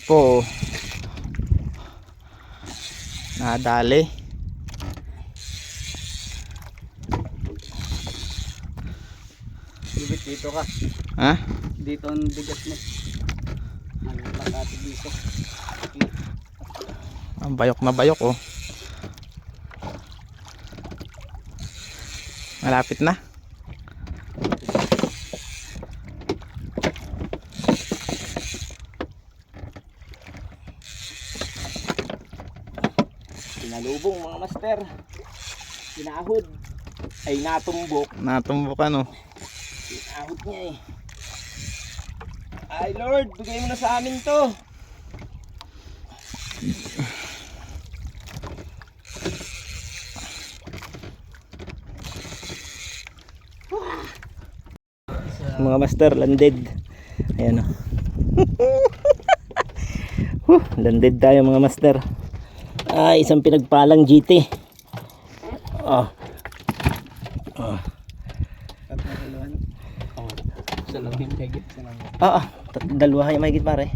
po. Nadali. Bibit dito ka. Ha? Dito ang bigat mo. Ano pa natin dito? Ang bayok na bayok oh. Malapit na. Pinalubong mga master. Pinahod. Ay natumbok. Natumbok ano. Pinahod niya eh. Ay Lord, bigay mo na sa amin to. Mga master, landed. Ayan o. Landed tayo mga master. Ay, isang pinagpalang GT. Oh. Oh. Salamin higit. Dalawa kayo mahigit pare.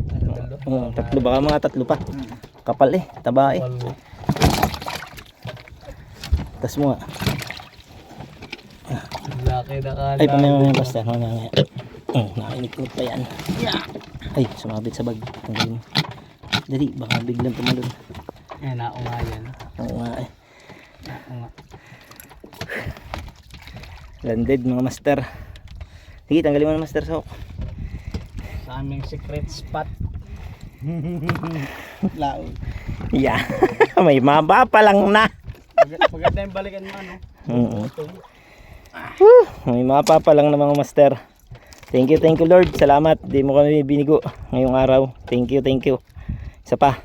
Tatlo, baka mga tatlo pa. Kapal eh, taba eh. Tas mo nga. Laki na ka. Ay, pamaya basta. Nakainikot pa yan. Ay, sumabit sa bag. Tanggalin mo. Dali, baka biglang tumalon. Eh, naunga yan. Oo nga eh. Naunga. Landed mga master. Sige, tanggalin mo na master sok. Sa aming secret spot. Laon. Yeah. May maba pa lang na. Maganda yung balikan mo ano. May mapa pa lang na mga master. Thank you Lord. Salamat. Di mo kami binigo ngayong araw. Thank you. Isa pa.